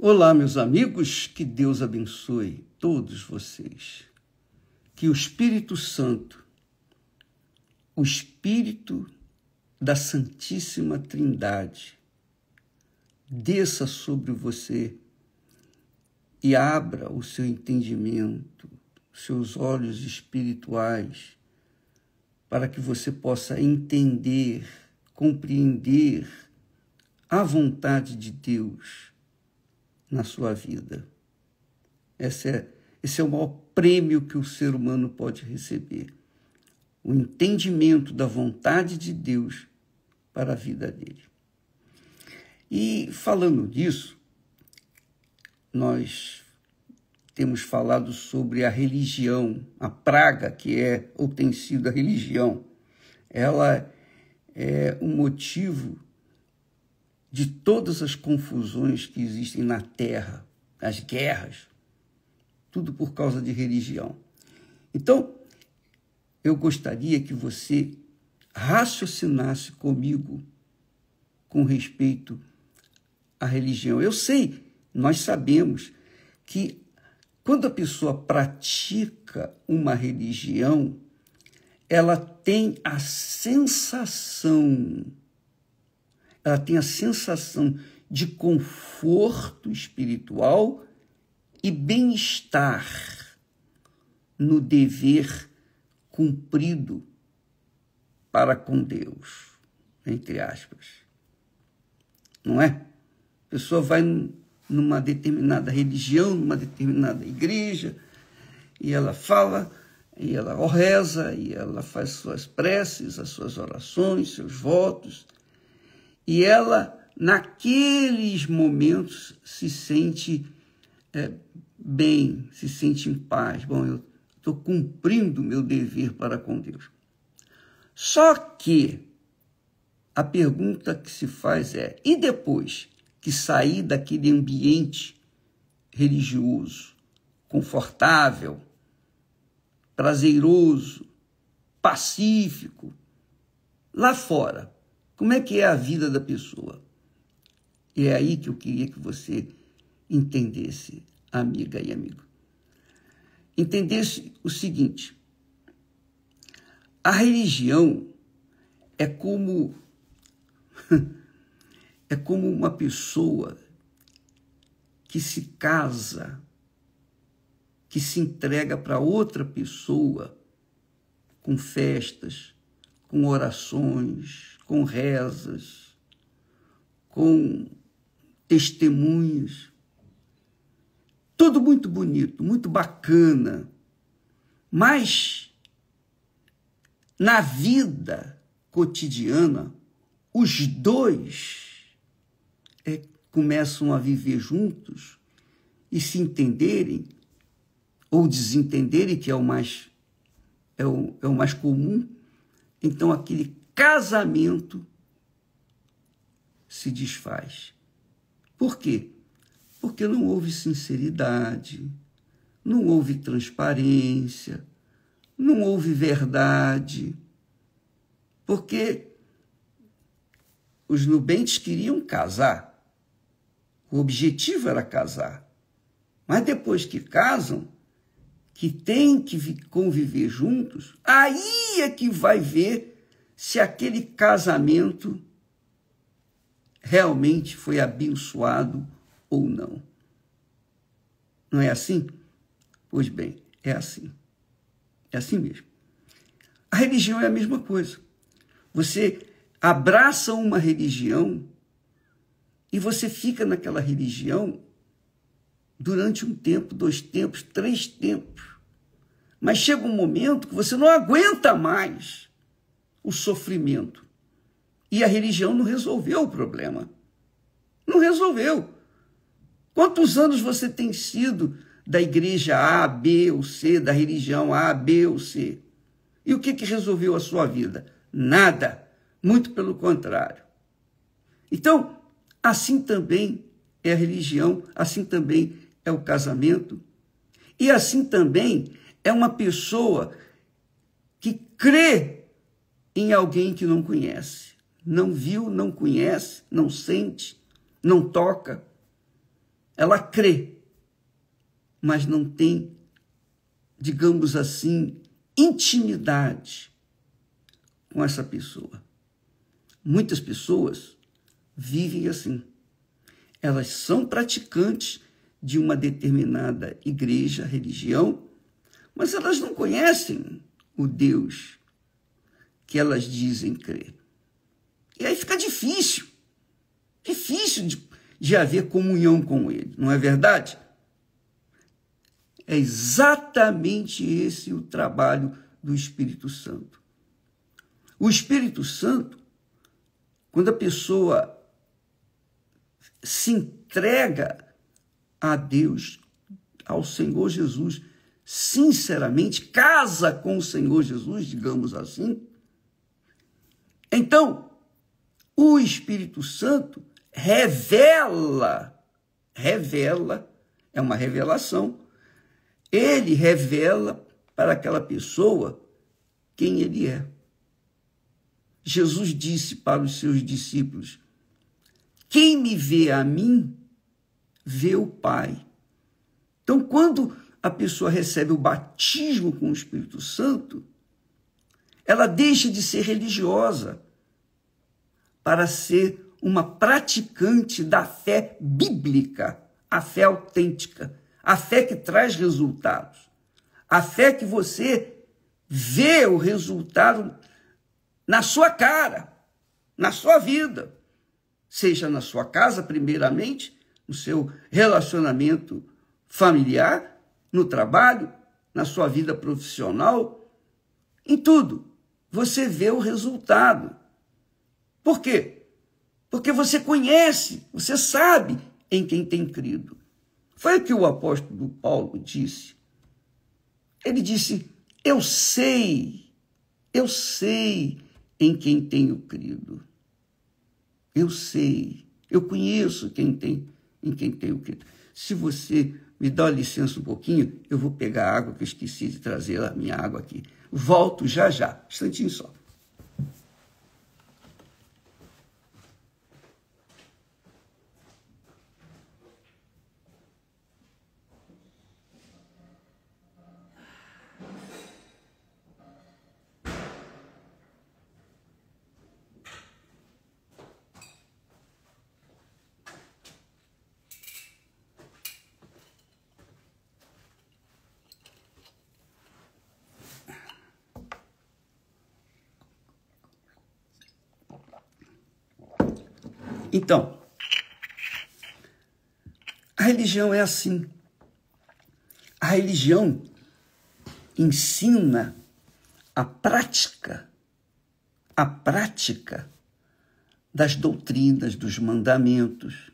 Olá, meus amigos, que Deus abençoe todos vocês. Que o Espírito Santo, o Espírito da Santíssima Trindade, desça sobre você e abra o seu entendimento, seus olhos espirituais, para que você possa entender, compreender a vontade de Deus na sua vida. Esse é o maior prêmio que o ser humano pode receber. O entendimento da vontade de Deus para a vida dele. E falando disso, nós temos falado sobre a religião, a praga que é ou tem sido a religião. Ela é o motivo de todas as confusões que existem na Terra, as guerras, tudo por causa de religião. Então, eu gostaria que você raciocinasse comigo com respeito à religião. Eu sei, nós sabemos que quando a pessoa pratica uma religião, ela tem a sensação de conforto espiritual e bem-estar no dever cumprido para com Deus, entre aspas. Não é? A pessoa vai numa determinada religião, numa determinada igreja, e ela fala, e ela reza, e ela faz suas preces, as suas orações, seus votos, e ela, naqueles momentos, se sente bem, se sente em paz. Bom, eu estou cumprindo o meu dever para com Deus. Só que a pergunta que se faz é, e depois que sair daquele ambiente religioso, confortável, prazeroso, pacífico, lá fora, como é que é a vida da pessoa? E é aí que eu queria que você entendesse, amiga e amigo. Entendesse o seguinte: a religião é como uma pessoa que se casa, que se entrega para outra pessoa com festas, com orações, com rezas, com testemunhos. Tudo muito bonito, muito bacana. Mas, na vida cotidiana, os dois começam a viver juntos e se entenderem ou desentenderem, que é o mais comum. Então, aquele casamento se desfaz. Por quê? Porque não houve sinceridade, não houve transparência, não houve verdade. Porque os nubentes queriam casar. O objetivo era casar. Mas depois que casam, que têm que conviver juntos, aí é que vai ver se aquele casamento realmente foi abençoado ou não. Não é assim? Pois bem, é assim. É assim mesmo. A religião é a mesma coisa. Você abraça uma religião e você fica naquela religião durante um tempo, 2 tempos, 3 tempos. Mas chega um momento que você não aguenta mais o sofrimento. E a religião não resolveu o problema. Não resolveu. Quantos anos você tem sido da igreja A, B ou C, da religião A, B ou C? E o que resolveu a sua vida? Nada. Muito pelo contrário. Então, assim também é a religião, assim também é o casamento, e assim também é uma pessoa que crê em alguém que não conhece. Não viu, não conhece, não sente, não toca. ela crê, mas não tem, digamos assim, intimidade com essa pessoa. Muitas pessoas vivem assim. Elas são praticantes de uma determinada igreja, religião, mas elas não conhecem o Deus que elas dizem crer. E aí fica difícil de haver comunhão com ele, não é verdade? É exatamente esse o trabalho do Espírito Santo. O Espírito Santo, quando a pessoa se entrega a Deus, ao Senhor Jesus, sinceramente, casa com o Senhor Jesus, digamos assim, então, o Espírito Santo revela, é uma revelação, ele revela para aquela pessoa quem ele é. Jesus disse para os seus discípulos: quem me vê a mim, vê o Pai. Então, quando a pessoa recebe o batismo com o Espírito Santo, ela deixa de ser religiosa para ser uma praticante da fé bíblica, a fé autêntica, a fé que traz resultados, a fé que você vê o resultado na sua cara, na sua vida, seja na sua casa, primeiramente, no seu relacionamento familiar, no trabalho, na sua vida profissional, em tudo. Você vê o resultado. Por quê? Porque você conhece, você sabe em quem tem crido. Foi o que o apóstolo Paulo disse. Ele disse: eu sei em quem tenho crido. Eu sei, eu conheço em quem tenho crido. Se você me dá licença um pouquinho, eu vou pegar a água, que eu esqueci de trazer a minha água aqui. Volto já, instantinho só. Então, a religião é assim. A religião ensina a prática das doutrinas, dos mandamentos.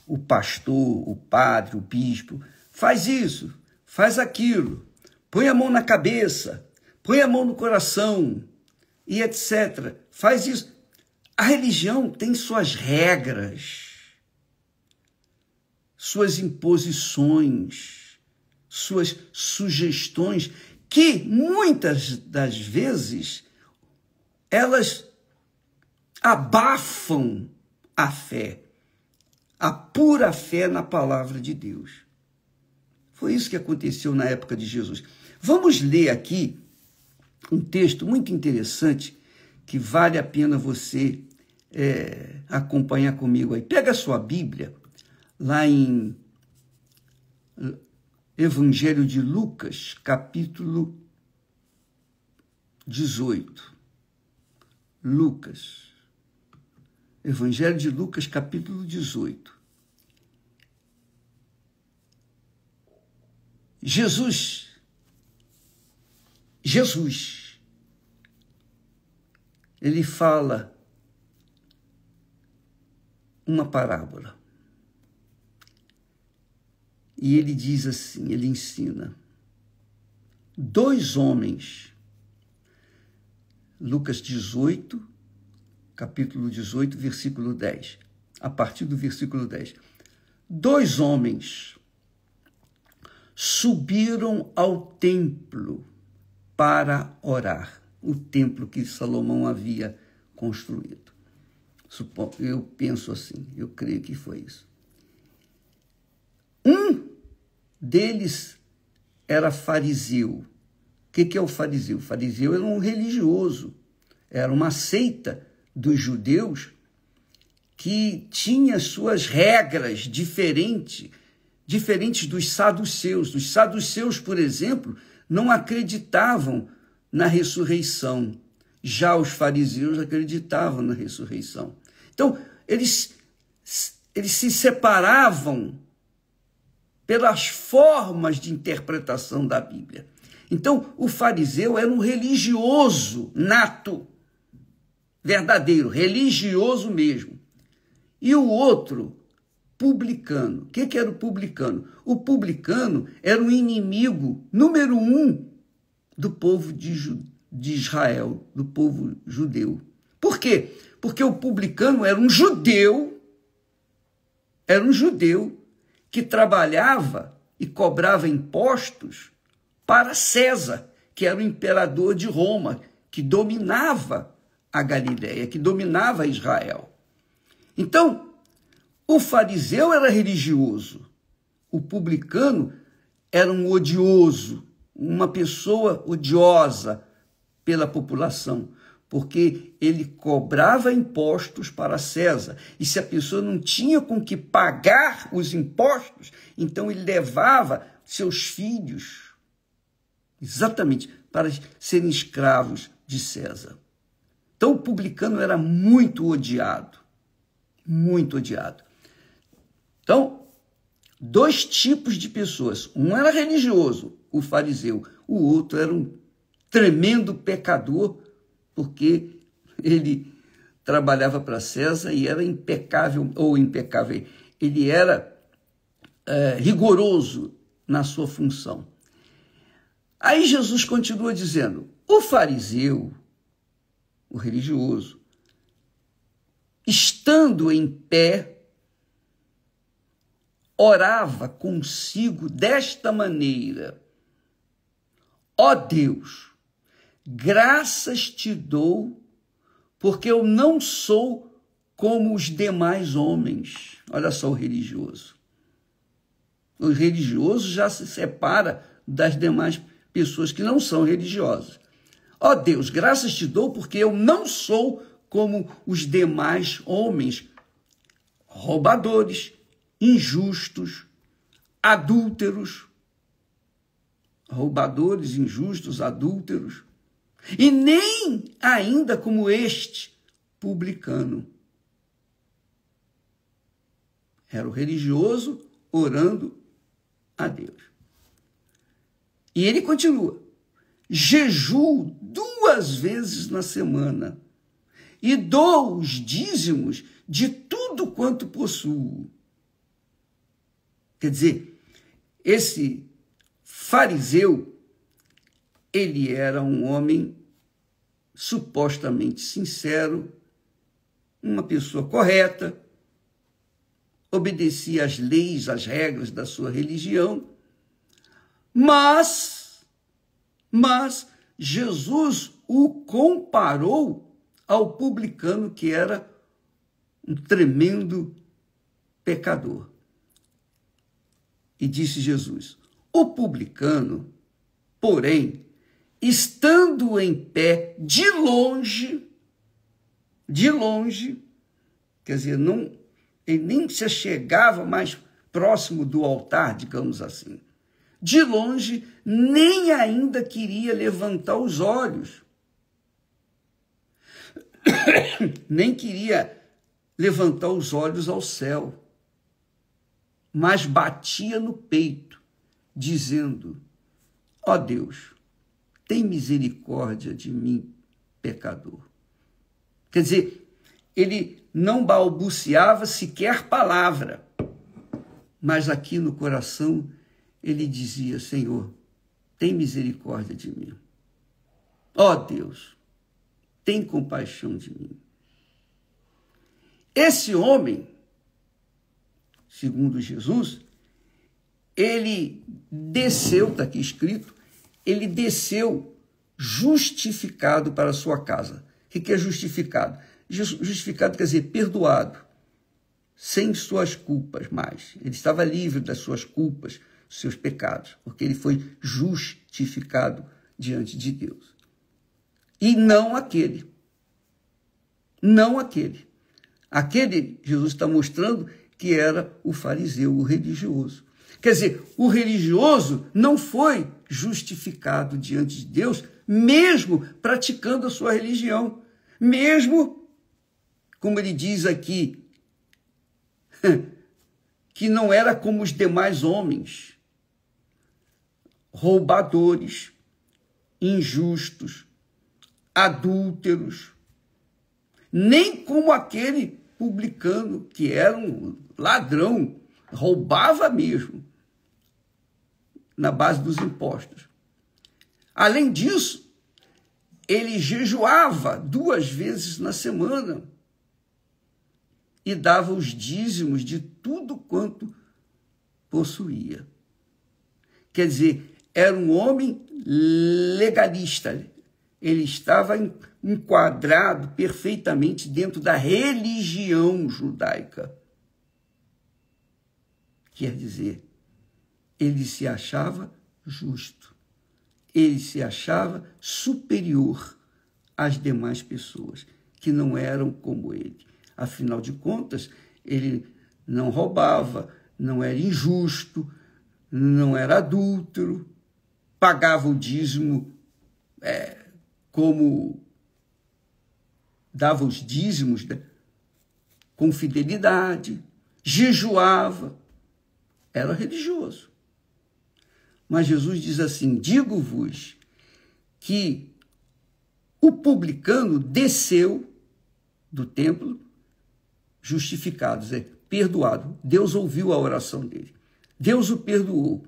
O pastor, o padre, o bispo, faz isso, faz aquilo, põe a mão na cabeça, põe a mão no coração, e etc. Faz isso. A religião tem suas regras, suas imposições, suas sugestões, que muitas das vezes elas abafam a fé, a pura fé na palavra de Deus. Foi isso que aconteceu na época de Jesus. Vamos ler aqui um texto muito interessante que vale a pena você acompanhar comigo aí. Pega a sua Bíblia, lá em Evangelho de Lucas, capítulo 18. Lucas. Evangelho de Lucas, capítulo 18. Jesus, ele fala uma parábola. E ele diz assim, ele ensina. 2 homens, Lucas 18, capítulo 18, versículo 10. A partir do versículo 10. 2 homens subiram ao templo para orar. O templo que Salomão havia construído. Eu penso assim, eu creio que foi isso. Um deles era fariseu. O que é o fariseu? O fariseu era um religioso, era uma seita dos judeus que tinha suas regras diferentes dos saduceus. Os saduceus, por exemplo, não acreditavam na ressurreição. Já os fariseus acreditavam na ressurreição. Então, eles se separavam pelas formas de interpretação da Bíblia. Então, o fariseu era um religioso nato, verdadeiro, religioso mesmo. E o outro, publicano. O que era o publicano? O publicano era o inimigo número 1 do povo de Israel, do povo judeu. Por quê? Porque o publicano era um judeu que trabalhava e cobrava impostos para César, que era o imperador de Roma, que dominava a Galileia, que dominava Israel. Então, o fariseu era religioso, o publicano era um odioso, uma pessoa odiosa pela população, porque ele cobrava impostos para César. E se a pessoa não tinha com que pagar os impostos, então ele levava seus filhos, exatamente, para serem escravos de César. Então o publicano era muito odiado, muito odiado. Então, 2 tipos de pessoas. Um era religioso, o fariseu. O outro era um tremendo pecador, porque ele trabalhava para César e era impecável. Ele era rigoroso na sua função. Aí Jesus continua dizendo, o fariseu, o religioso, estando em pé, orava consigo desta maneira: ó Deus, graças te dou, porque eu não sou como os demais homens. Olha só o religioso. O religioso já se separa das demais pessoas que não são religiosas. Ó Deus, graças te dou, porque eu não sou como os demais homens, roubadores, injustos, adúlteros, roubadores, injustos, adúlteros, e nem ainda como este publicano. Era o religioso orando a Deus. E ele continua: jejuo 2 vezes na semana e dou os dízimos de tudo quanto possuo. Quer dizer, esse fariseu, ele era um homem supostamente sincero, uma pessoa correta, obedecia às leis, às regras da sua religião, mas Jesus o comparou ao publicano, que era um tremendo pecador. E disse Jesus: o publicano, porém, estando em pé de longe, quer dizer, ele nem se chegava mais próximo do altar, digamos assim. De longe, nem ainda queria levantar os olhos. Nem queria levantar os olhos ao céu, mas batia no peito, dizendo: ó Deus, tem misericórdia de mim, pecador. Quer dizer, ele não balbuciava sequer palavra, mas aqui no coração ele dizia: Senhor, tem misericórdia de mim. Ó Deus, tem compaixão de mim. Esse homem, segundo Jesus, ele desceu, está aqui escrito, ele desceu justificado para a sua casa. O que é justificado? Justificado quer dizer perdoado, sem suas culpas mais. Ele estava livre das suas culpas, dos seus pecados, porque ele foi justificado diante de Deus. E não aquele. Não aquele. Aquele, Jesus está mostrando que era o fariseu, o religioso. Quer dizer, o religioso não foi justificado diante de Deus, mesmo praticando a sua religião. Mesmo, como ele diz aqui, que não era como os demais homens, roubadores, injustos, adúlteros, nem como aquele publicano que era um ladrão, roubava mesmo, na base dos impostos. Além disso, ele jejuava 2 vezes na semana e dava os dízimos de tudo quanto possuía. Quer dizer, era um homem legalista. Ele estava enquadrado perfeitamente dentro da religião judaica. Quer dizer, ele se achava justo. Ele se achava superior às demais pessoas, que não eram como ele. Afinal de contas, ele não roubava, não era injusto, não era adúltero, pagava o dízimo como dava os dízimos, né, com fidelidade, jejuava, era religioso. Mas Jesus diz assim: digo-vos que o publicano desceu do templo justificado, perdoado. Deus ouviu a oração dele. Deus o perdoou.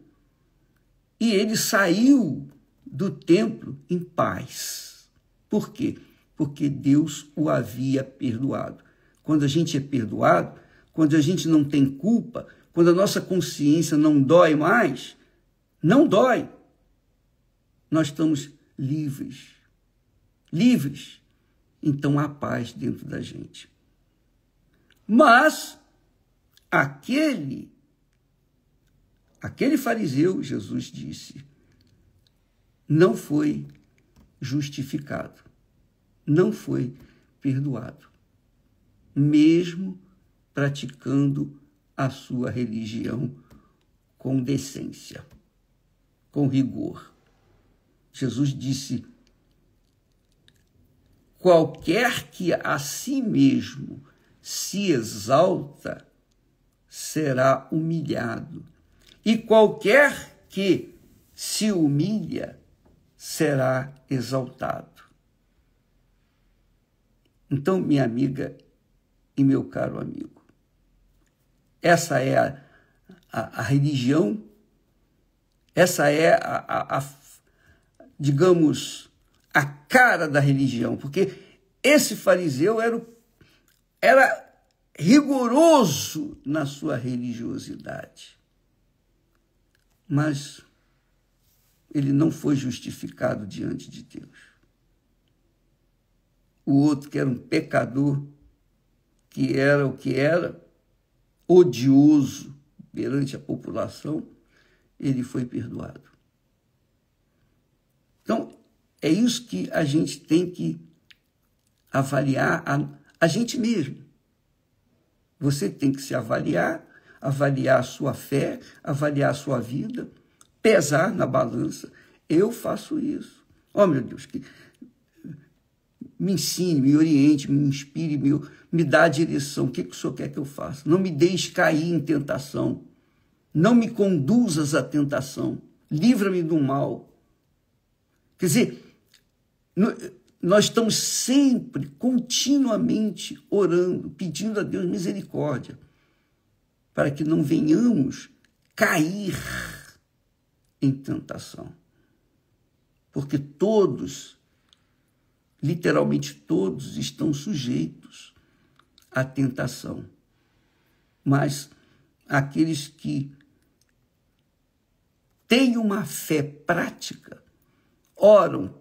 E ele saiu do templo em paz. Por quê? Porque Deus o havia perdoado. Quando a gente é perdoado, quando a gente não tem culpa, quando a nossa consciência não dói mais, não dói, nós estamos livres. Livres. Então há paz dentro da gente. Mas aquele fariseu, Jesus disse, não foi justificado, não foi perdoado, mesmo praticando a sua religião com decência, com rigor. Jesus disse: qualquer que a si mesmo se exalta será humilhado, e qualquer que se humilha será exaltado. Então, minha amiga e meu caro amigo, essa é a religião, essa é digamos, a cara da religião, porque esse fariseu era rigoroso na sua religiosidade, mas ele não foi justificado diante de Deus. O outro, que era um pecador, que era o que era, odioso perante a população, ele foi perdoado. Então, é isso que a gente tem que avaliar a gente mesmo. Você tem que se avaliar a sua fé, avaliar a sua vida, pesar na balança. Eu faço isso. Oh, meu Deus, que me ensine, me oriente, me inspire, me dá a direção. O que o Senhor quer que eu faça? Não me deixe cair em tentação. Não me conduzas à tentação. Livra-me do mal. Quer dizer, nós estamos sempre, continuamente orando, pedindo a Deus misericórdia, para que não venhamos cair em tentação. Porque todos, literalmente todos, estão sujeitos à tentação. Mas aqueles que têm uma fé prática, oram,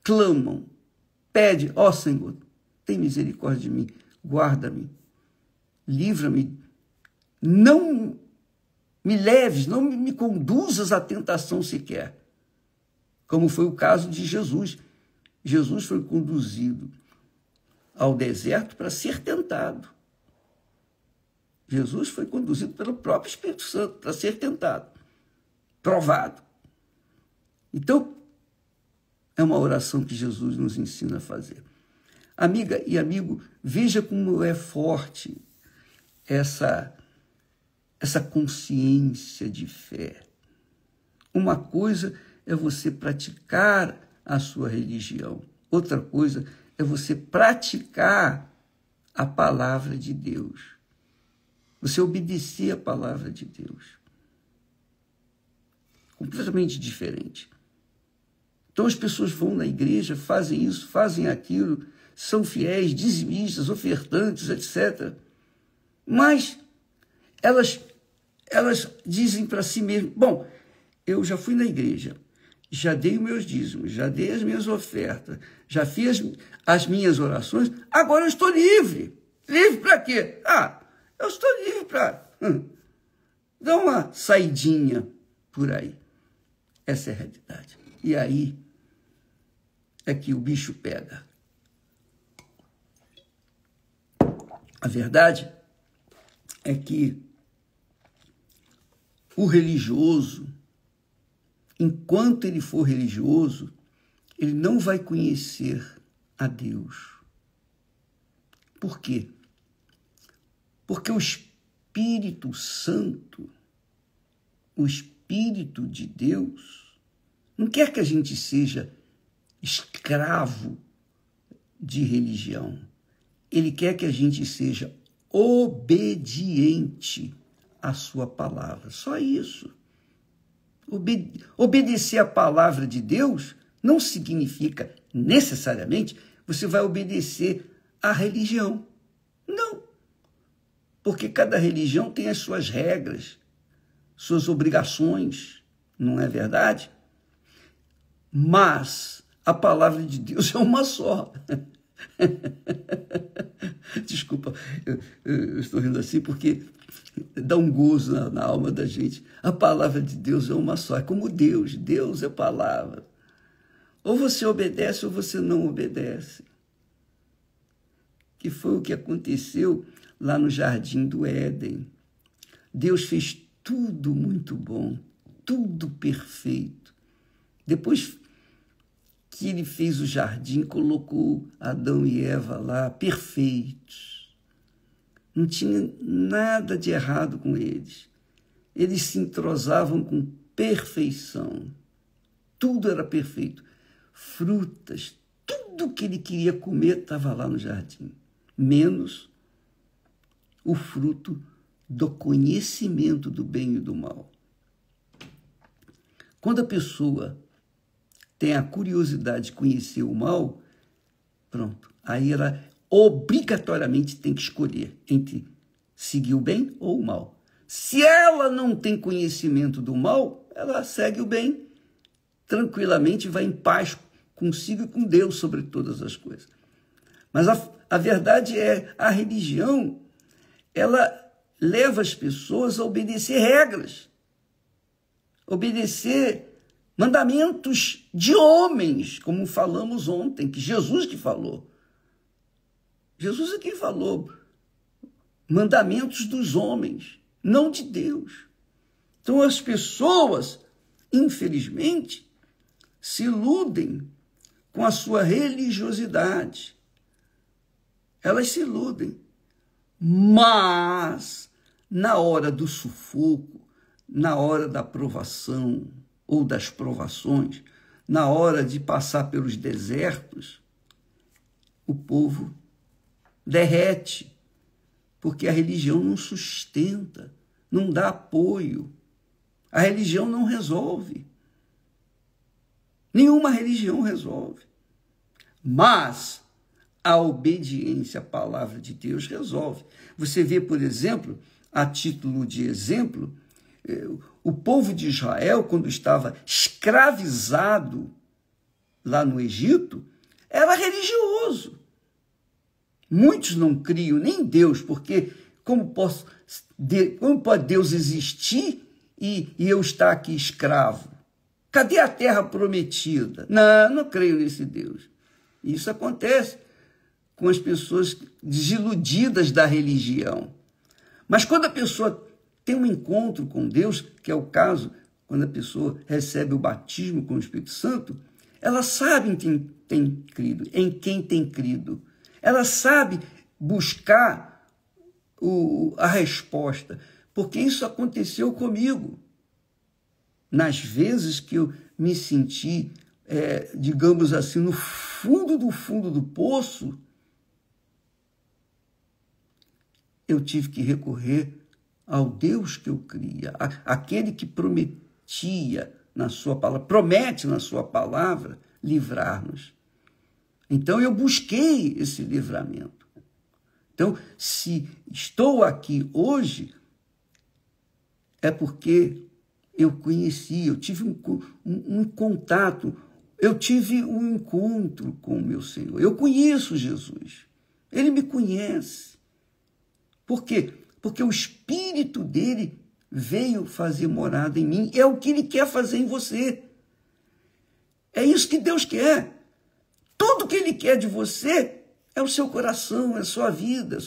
clamam, pedem: ó Senhor, tem misericórdia de mim, guarda-me, livra-me não me leves, não me conduzas à tentação sequer. Como foi o caso de Jesus. Jesus foi conduzido ao deserto para ser tentado. Jesus foi conduzido pelo próprio Espírito Santo para ser tentado, provado. Então, é uma oração que Jesus nos ensina a fazer. Amiga e amigo, veja como é forte essa consciência de fé. Uma coisa é você praticar a sua religião. Outra coisa é você praticar a palavra de Deus. Você obedecer a palavra de Deus. Completamente diferente. Então as pessoas vão na igreja, fazem isso, fazem aquilo, são fiéis, dizimistas, ofertantes, etc. Mas elas dizem para si mesmas, bom, eu já fui na igreja, já dei os meus dízimos, já dei as minhas ofertas, já fiz as minhas orações, agora eu estou livre. Livre para quê? Eu estou livre para dar uma saidinha por aí. Essa é a realidade. E aí é que o bicho pega. A verdade é que o religioso, enquanto ele for religioso, ele não vai conhecer a Deus. Por quê? Porque o Espírito Santo, o Espírito de Deus, não quer que a gente seja escravo de religião. Ele quer que a gente seja obediente à sua palavra. Só isso. Obedecer à palavra de Deus não significa necessariamente você vai obedecer à religião. Não. Porque cada religião tem as suas regras, suas obrigações, não é verdade? Mas a palavra de Deus é uma só. Desculpa, eu estou rindo assim porque dá um gozo na alma da gente. A palavra de Deus é uma só, é como Deus. Deus é palavra. Ou você obedece ou você não obedece. Que foi o que aconteceu lá no Jardim do Éden. Deus fez tudo muito bom, tudo perfeito. Depois que ele fez o jardim, colocou Adão e Eva lá, perfeitos. Não tinha nada de errado com eles. Eles se entrosavam com perfeição. Tudo era perfeito. Frutas, tudo que ele queria comer estava lá no jardim. Menos o fruto do conhecimento do bem e do mal. Quando a pessoa tem a curiosidade de conhecer o mal, pronto, aí ela obrigatoriamente tem que escolher entre seguir o bem ou o mal. Se ela não tem conhecimento do mal, ela segue o bem tranquilamente, vai em paz consigo e com Deus sobre todas as coisas. Mas a verdade é, a religião, ela leva as pessoas a obedecer regras, obedecer mandamentos de homens, como falamos ontem, que Jesus que falou. Jesus é quem falou. Mandamentos dos homens, não de Deus. Então as pessoas, infelizmente, se iludem com a sua religiosidade. Elas se iludem. Mas, na hora do sufoco, na hora da provação ou das provações, na hora de passar pelos desertos, o povo derrete, porque a religião não sustenta, não dá apoio. A religião não resolve. Nenhuma religião resolve. Mas a obediência à palavra de Deus resolve. Você vê, por exemplo, a título de exemplo, o povo de Israel, quando estava escravizado lá no Egito, era religioso. Muitos não criam nem em Deus, porque como posso como pode Deus existir e eu estar aqui escravo? Cadê a terra prometida? Não creio nesse Deus. Isso acontece com as pessoas desiludidas da religião. Mas quando a pessoa tem um encontro com Deus, que é o caso quando a pessoa recebe o batismo com o Espírito Santo, ela sabe em quem tem crido. Ela sabe buscar a resposta, porque isso aconteceu comigo. Nas vezes que eu me senti, digamos assim, no fundo do poço, eu tive que recorrer ao Deus que eu cria, aquele que prometia na sua palavra, promete na sua palavra livrar-nos. Então eu busquei esse livramento. Então, se estou aqui hoje, é porque eu conheci, eu tive um contato, eu tive um encontro com o meu Senhor. Eu conheço Jesus, Ele me conhece. Por quê? Porque o Espírito dele veio fazer morada em mim. É o que Ele quer fazer em você. É isso que Deus quer. Tudo que Ele quer de você é o seu coração, é a sua vida,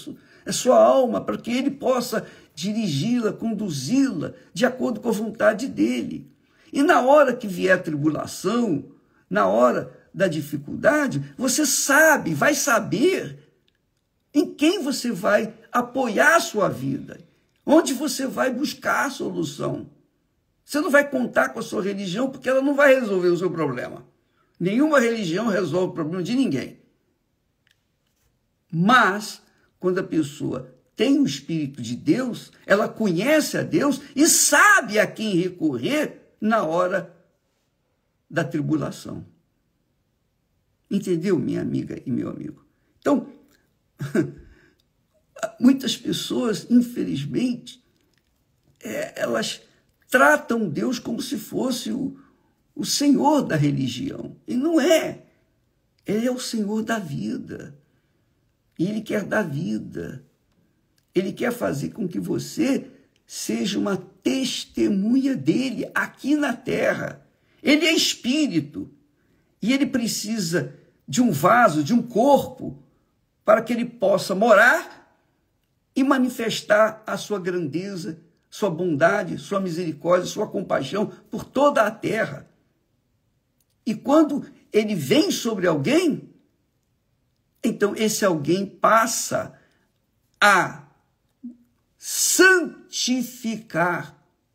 é a sua alma, para que Ele possa dirigi-la, conduzi-la de acordo com a vontade dEle. E na hora que vier a tribulação, na hora da dificuldade, você sabe, vai saber em quem você vai apoiar a sua vida, onde você vai buscar a solução. Você não vai contar com a sua religião, porque ela não vai resolver o seu problema. Nenhuma religião resolve o problema de ninguém. Mas, quando a pessoa tem o Espírito de Deus, ela conhece a Deus e sabe a quem recorrer na hora da tribulação. Entendeu, minha amiga e meu amigo? Então, muitas pessoas, infelizmente, elas tratam Deus como se fosse o Senhor da religião. E não é. Ele é o Senhor da vida. E Ele quer dar vida. Ele quer fazer com que você seja uma testemunha dele aqui na terra. Ele é espírito. E ele precisa de um vaso, de um corpo, para que ele possa morar e manifestar a sua grandeza, sua bondade, sua misericórdia, sua compaixão por toda a terra. E quando ele vem sobre alguém, então esse alguém passa a santificar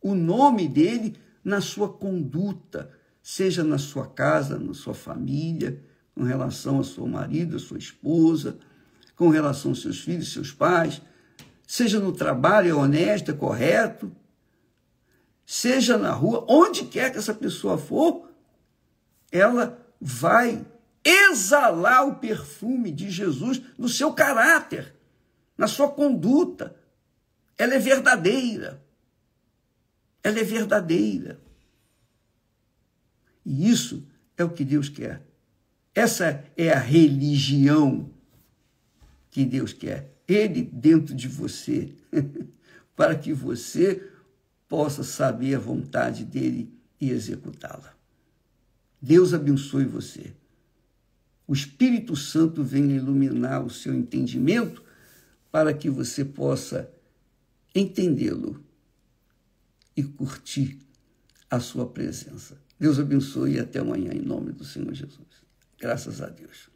o nome dele na sua conduta, seja na sua casa, na sua família, com relação ao seu marido, à sua esposa, com relação aos seus filhos, seus pais, seja no trabalho, é honesto, é correto, seja na rua, onde quer que essa pessoa for, ela vai exalar o perfume de Jesus no seu caráter, na sua conduta. Ela é verdadeira. Ela é verdadeira. E isso é o que Deus quer. Essa é a religião que Deus quer. Ele dentro de você, para que você possa saber a vontade dele e executá-la. Deus abençoe você. O Espírito Santo venha iluminar o seu entendimento para que você possa entendê-lo e curtir a sua presença. Deus abençoe e até amanhã, em nome do Senhor Jesus. Graças a Deus.